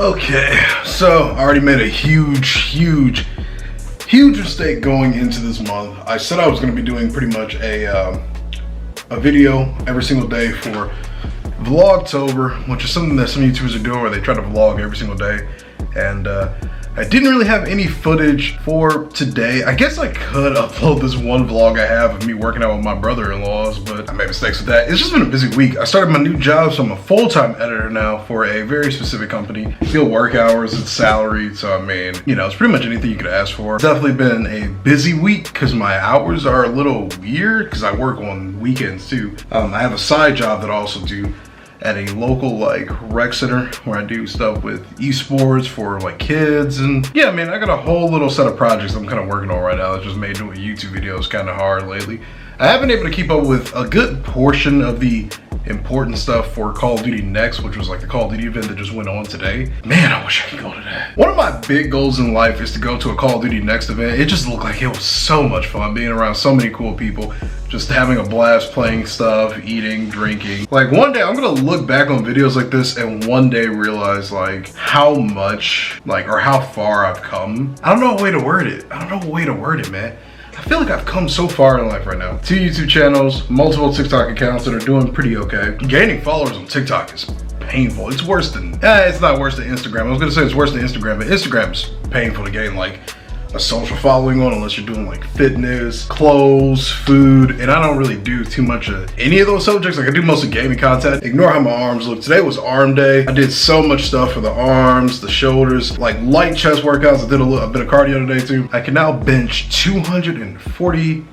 Okay, so I already made a huge mistake going into this month. I said I was going to be doing pretty much a video every single day for VlogTOBER, which is something that some YouTubers are doing where they try to vlog every single day. And I didn't really have any footage for today. I guess I could upload this one vlog I have of me working out with my brother-in-laws, but I made mistakes with that. It's just been a busy week. I started my new job, so I'm a full-time editor now for a very specific company. Still work hours, it's salaried, so I mean, you know, it's pretty much anything you could ask for. Definitely been a busy week because my hours are a little weird because I work on weekends too. I have a side job that I also do at a local like rec center where I do stuff with esports for like kids, and yeah, man, I got a whole little set of projects I'm kind of working on right now. It's just made doing YouTube videos kind of hard lately. I haven't been able to keep up with a good portion of the important stuff for Call of Duty Next, which was like the Call of Duty event that just went on today. Man, I wish I could go to that. One of my big goals in life is to go to a Call of Duty Next event. It just looked like it was so much fun being around so many cool people, just having a blast playing stuff, eating, drinking. Like one day I'm gonna look back on videos like this and one day realize like how much like or how far I've come. I don't know a way to word it. Man. I feel like I've come so far in life right now. 2 YouTube channels, multiple TikTok accounts that are doing pretty okay. Gaining followers on TikTok is painful. It's worse than, it's not worse than Instagram. I was gonna say it's worse than Instagram, but Instagram's painful to gain like a social following on unless you're doing like fitness, clothes, food, and I don't really do too much of any of those subjects. Like I do mostly gaming content. Ignore how my arms look. Today was arm day. I did so much stuff for the arms, the shoulders, like light chest workouts. I did a bit of cardio today too. I can now bench 240,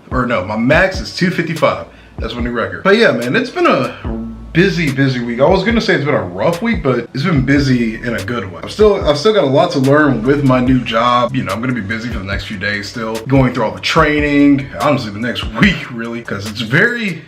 or no, my max is 255. That's my new record. But yeah, man, it's been a busy week. I was gonna say it's been a rough week, but it's been busy in a good way. I've still got a lot to learn with my new job. You know, I'm gonna be busy for the next few days still, going through all the training, honestly the next week really, because it's very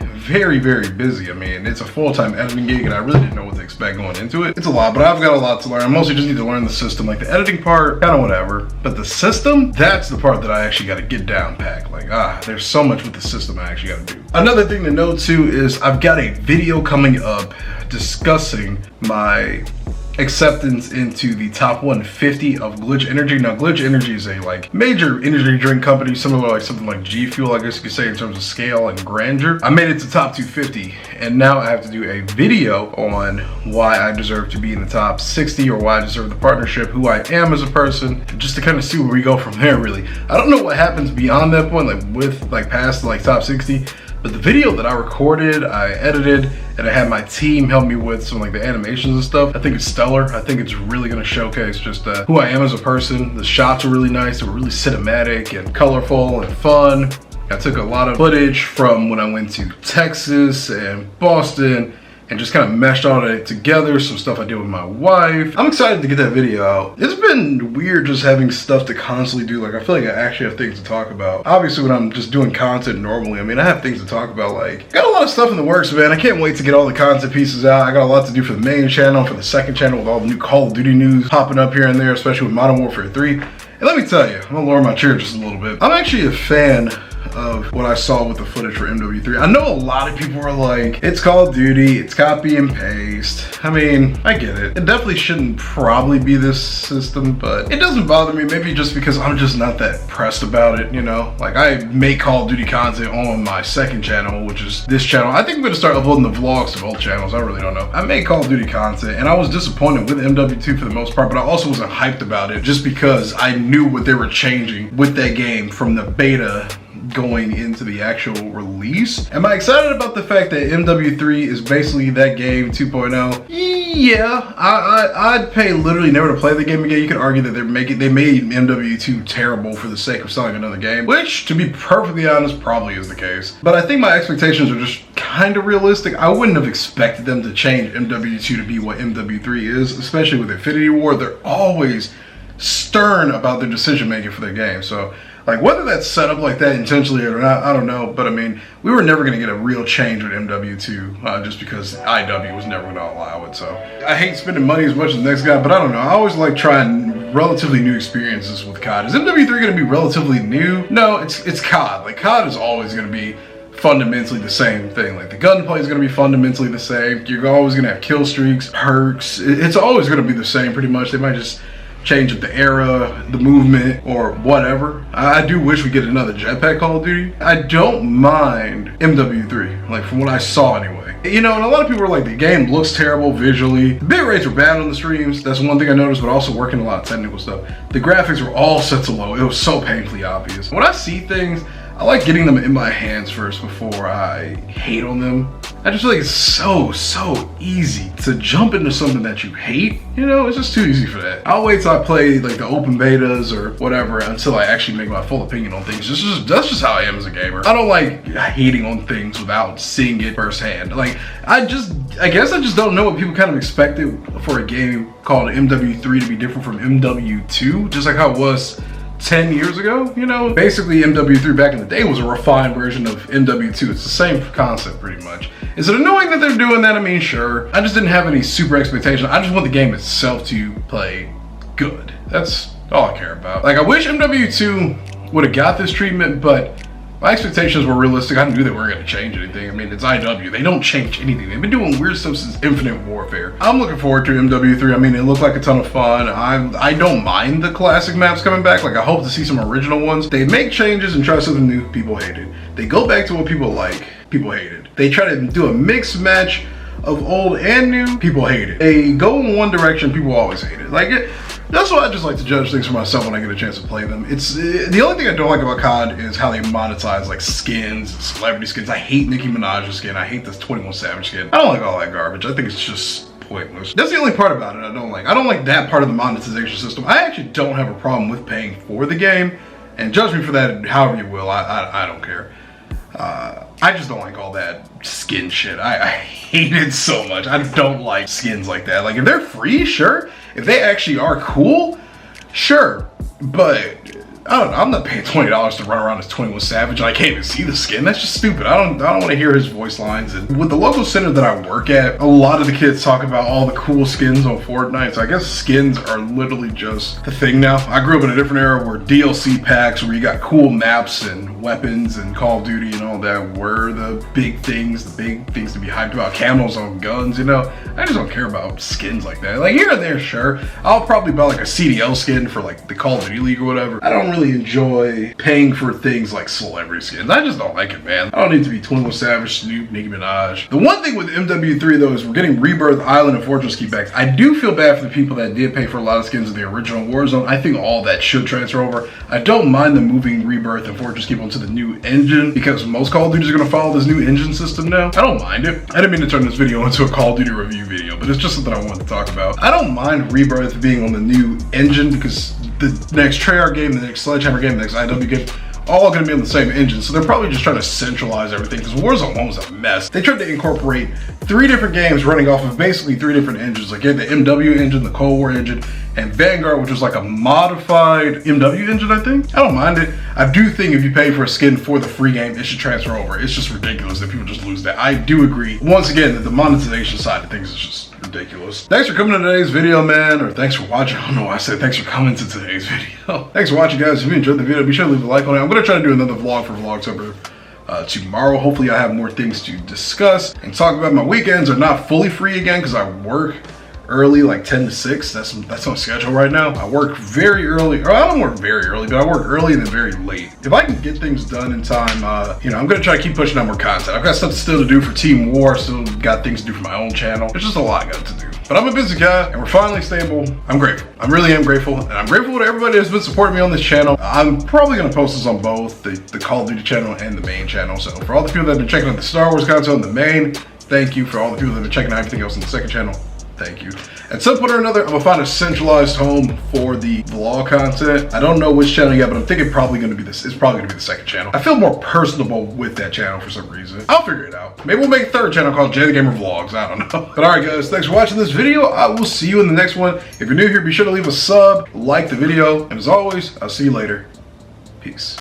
busy. I mean, it's a full-time editing gig and I really didn't know what to expect going into it. It's a lot, but I've got a lot to learn. I mostly just need to learn the system, like the editing part, kind of whatever. But the system, that's the part that I actually gotta get down packed. Like, there's so much with the system I actually gotta do. Another thing to note too is I've got a video coming up discussing my acceptance into the top 150 of Glitch Energy. Now Glitch Energy is a like major energy drink company, similar like something like G Fuel, I guess you could say, in terms of scale and grandeur. I made it to top 250 and now I have to do a video on why I deserve to be in the top 60 or why I deserve the partnership, who I am as a person, just to kind of see where we go from there really. I don't know what happens beyond that point, like with like past like top 60. But the video that I recorded, I edited, and I had my team help me with some like the animations and stuff. I think it's stellar. I think it's really gonna showcase just who I am as a person. The shots are really nice. They were really cinematic and colorful and fun. I took a lot of footage from when I went to Texas and Boston and just kind of meshed all that together, some stuff I did with my wife. I'm excited to get that video out. It's been weird just having stuff to constantly do. Like I feel like I actually have things to talk about. Obviously when I'm just doing content normally, I mean, I have things to talk about. Like, got a lot of stuff in the works, man. I can't wait to get all the content pieces out. I got a lot to do for the main channel, for the second channel, with all the new Call of Duty news popping up here and there, especially with Modern Warfare 3. And let me tell you, I'm gonna lower my chair just a little bit. I'm actually a fan of what I saw with the footage for MW3. I know a lot of people were like, it's Call of Duty, it's copy and paste. I mean, I get it. It definitely shouldn't probably be this system, but it doesn't bother me, maybe just because I'm just not that pressed about it, you know? Like I make Call of Duty content on my second channel, which is this channel. I think I'm gonna start uploading the vlogs to both channels, I really don't know. I make Call of Duty content and I was disappointed with MW2 for the most part, but I also wasn't hyped about it just because I knew what they were changing with that game from the beta going into the actual release. Am I excited about the fact that MW3 is basically that game 2.0? Yeah, I'd pay literally never to play the game again. You could argue that they made MW2 terrible for the sake of selling another game, which to be perfectly honest probably is the case. But I think my expectations are just kind of realistic. I wouldn't have expected them to change MW2 to be what MW3 is, especially with Infinity Ward. They're always stern about their decision making for their game. So like whether that's set up like that intentionally or not, I don't know. But I mean, we were never going to get a real change with MW2 just because IW was never going to allow it. So I hate spending money as much as the next guy, but I don't know. I always like trying relatively new experiences with COD. Is MW3 going to be relatively new? No, it's COD. Like COD is always going to be fundamentally the same thing. Like the gunplay is going to be fundamentally the same. You're always going to have kill streaks, perks. It's always going to be the same pretty much. They might just change up the era, the movement, or whatever. I do wish we get another jetpack Call of Duty. I don't mind MW3, like from what I saw anyway. You know, and a lot of people are like, the game looks terrible visually. The bit rates were bad on the streams. That's one thing I noticed, but also working a lot of technical stuff. The graphics were all set to low. It was so painfully obvious. When I see things, I like getting them in my hands first before I hate on them. I just feel like it's so easy to jump into something that you hate. You know, it's just too easy for that. I'll wait till I play like the open betas or whatever until I actually make my full opinion on things. That's just how I am as a gamer. I don't like hating on things without seeing it firsthand. Like, I guess I just don't know what people kind of expected for a game called MW3 to be different from MW2, just like how it was 10 years ago, you know? Basically, MW3 back in the day was a refined version of MW2. It's the same concept pretty much. Is it annoying that they're doing that? I mean, sure. I just didn't have any super expectations. I just want the game itself to play good. That's all I care about. Like, I wish MW2 would have got this treatment, but my expectations were realistic. I knew they weren't going to change anything. I mean, it's IW. They don't change anything. They've been doing weird stuff since Infinite Warfare. I'm looking forward to MW3. I mean, it looked like a ton of fun. I don't mind the classic maps coming back. Like, I hope to see some original ones. They make changes and try something new. People hate it. They go back to what people like. People hate it. They try to do a mixed match of old and new. People hate it. They go in one direction. People always hate it. Like, that's why I just like to judge things for myself when I get a chance to play them. It's the only thing I don't like about COD is how they monetize like skins, celebrity skins. I hate Nicki Minaj's skin. I hate this 21 Savage skin. I don't like all that garbage. I think it's just pointless. That's the only part about it I don't like. I don't like that part of the monetization system. I actually don't have a problem with paying for the game, and judge me for that however you will. I don't care. I just don't like all that skin shit. I hate it so much. I don't like skins like that. Like, if they're free, sure. If they actually are cool, sure. But I don't know, I'm not paying $20 to run around as 21 Savage and I can't even see the skin. That's just stupid. I don't want to hear his voice lines. And with the local center that I work at, a lot of the kids talk about all the cool skins on Fortnite. So I guess skins are literally just the thing now. I grew up in a different era where DLC packs, where you got cool maps and weapons and Call of Duty and all that were the big things to be hyped about. Camos on guns, you know. I just don't care about skins like that. Like, here and there, sure. I'll probably buy like a CDL skin for like the Call of Duty League or whatever. I don't really enjoy paying for things like celebrity skins. I just don't like it, man. I don't need to be 21 Savage, Snoop, Nicki Minaj. The one thing with MW3 though is we're getting Rebirth Island and Fortress Key backs. I do feel bad for the people that did pay for a lot of skins in the original Warzone. I think all that should transfer over. I don't mind them moving Rebirth and Fortress Keep onto the new engine because most Call of Duties are going to follow this new engine system now. I don't mind it. I didn't mean to turn this video into a Call of Duty review video, but it's just something I wanted to talk about. I don't mind Rebirth being on the new engine because the next Treyarch game, the next Sledgehammer game, the next IW game, all going to be on the same engine. So they're probably just trying to centralize everything because Warzone 1 was a mess. They tried to incorporate 3 different games running off of basically 3 different engines. Like, you had the MW engine, the Cold War engine, and Vanguard, which was like a modified MW engine, I think. I don't mind it. I do think if you pay for a skin for the free game, it should transfer over. It's just ridiculous that people just lose that. I do agree, once again, that the monetization side of things is just ridiculous. Thanks for coming to today's video, man, or thanks for watching. I don't know why I said thanks for coming to today's video. Thanks for watching, guys. If you enjoyed the video, be sure to leave a like on it. I'm going to try to do another vlog for VlogTOBER tomorrow. Hopefully I have more things to discuss and talk about. My weekends are not fully free again because I work early, like 10 to 6. That's on schedule right now. I work very early, or I don't work very early, but I work early and then very late. If I can get things done in time, you know, I'm gonna try to keep pushing out more content. I've got stuff still to do for Team War, still got things to do for my own channel. There's just a lot I got to do. But I'm a busy guy and we're finally stable. I'm grateful. I really am grateful. And I'm grateful to everybody that's been supporting me on this channel. I'm probably gonna post this on both the Call of Duty channel and the main channel. So for all the people that have been checking out the Star Wars content on the main, thank you. For all the people that have been checking out everything else on the second channel, thank you. At some point or another, I'm gonna find a centralized home for the vlog content. I don't know which channel yet, but I'm thinking probably gonna be this. It's probably gonna be the second channel. I feel more personable with that channel for some reason. I'll figure it out. Maybe we'll make a third channel called Jay the Gamer Vlogs. I don't know. But all right, guys, thanks for watching this video. I will see you in the next one. If you're new here, be sure to leave a sub, like the video, and as always, I'll see you later. Peace.